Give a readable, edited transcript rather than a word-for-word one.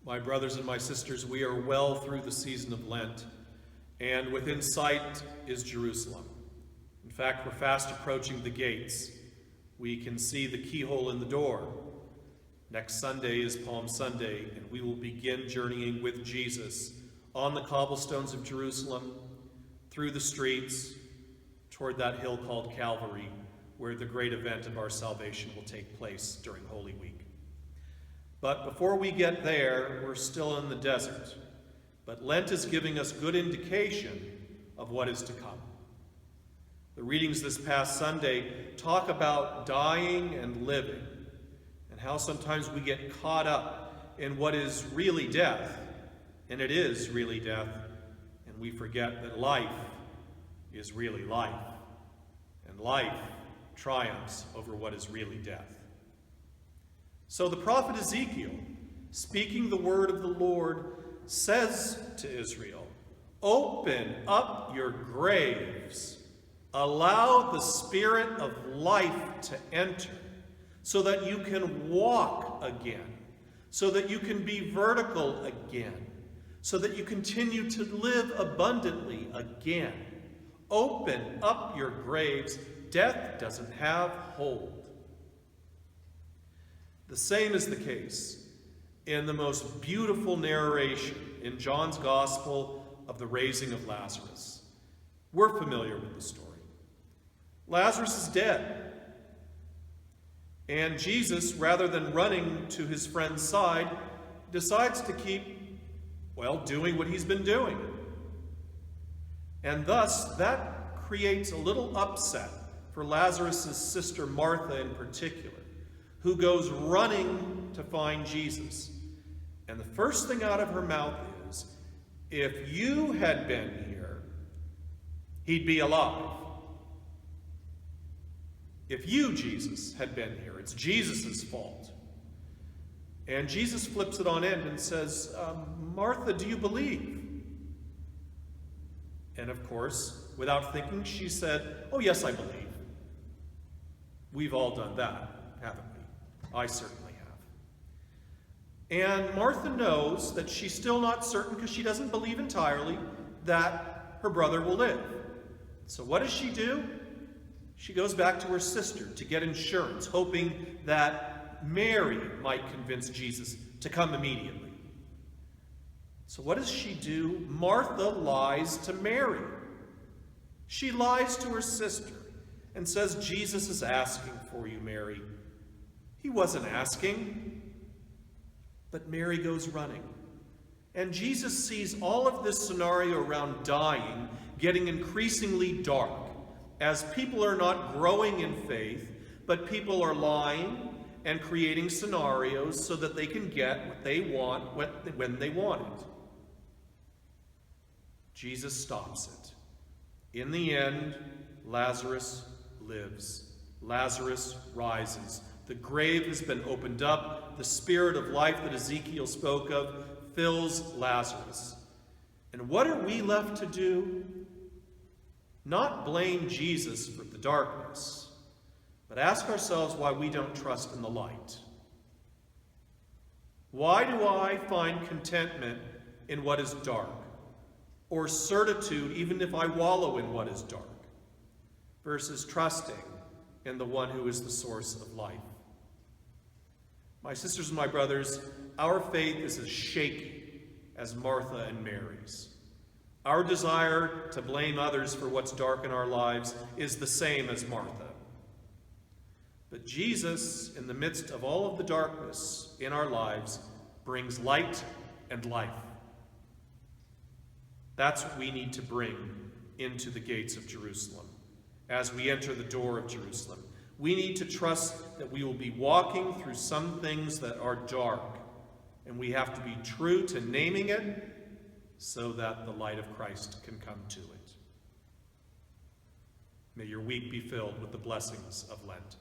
My brothers and my sisters, we are well through the season of Lent, and within sight is Jerusalem. In fact, we're fast approaching the gates. We can see the keyhole in the door. Next Sunday is Palm Sunday, and we will begin journeying with Jesus on the cobblestones of Jerusalem, through the streets, toward that hill called Calvary, where the great event of our salvation will take place during Holy Week. But before we get there, we're still in the desert. But Lent is giving us good indication of what is to come. The readings this past Sunday talk about dying and living, and how sometimes we get caught up in what is really death, and it is really death, and we forget that life is really life, and life triumphs over what is really death. So the prophet Ezekiel, speaking the word of the Lord, says to Israel, "Open up your graves, allow the spirit of life to enter, so that you can walk again, so that you can be vertical again, so that you continue to live abundantly again. Open up your graves. Death doesn't have hold." The same is the case in the most beautiful narration in John's Gospel of the raising of Lazarus. We're familiar with the story. Lazarus is dead. And Jesus, rather than running to his friend's side, decides to keep, doing what he's been doing. And thus, that creates a little upset for Lazarus' sister Martha in particular, who goes running to find Jesus. And the first thing out of her mouth is, "If you had been here, he'd be alive." If you, Jesus, had been here, it's Jesus' fault. And Jesus flips it on end and says, "Martha, do you believe?" And of course, without thinking, she said, "Oh, yes, I believe." We've all done that, haven't we? I certainly have. And Martha knows that she's still not certain, because she doesn't believe entirely, that her brother will live. So what does she do? She goes back to her sister to get insurance, hoping that Mary might convince Jesus to come immediately. So what does she do? Martha lies to Mary. She lies to her sister and says, "Jesus is asking for you, Mary." He wasn't asking. But Mary goes running. And Jesus sees all of this scenario around dying getting increasingly dark, as people are not growing in faith, but people are lying and creating scenarios so that they can get what they want when they want it. Jesus stops it. In the end, Lazarus lives. Lazarus rises. The grave has been opened up. The spirit of life that Ezekiel spoke of fills Lazarus. And what are we left to do? Not blame Jesus for the darkness, but ask ourselves why we don't trust in the light. Why do I find contentment in what is dark, or certitude even if I wallow in what is dark, versus trusting in the one who is the source of life? My sisters and my brothers, our faith is as shaky as Martha and Mary's. Our desire to blame others for what's dark in our lives is the same as Martha. But Jesus, in the midst of all of the darkness in our lives, brings light and life. That's what we need to bring into the gates of Jerusalem as we enter the door of Jerusalem. We need to trust that we will be walking through some things that are dark, and we have to be true to naming it so that the light of Christ can come to it. May your week be filled with the blessings of Lent.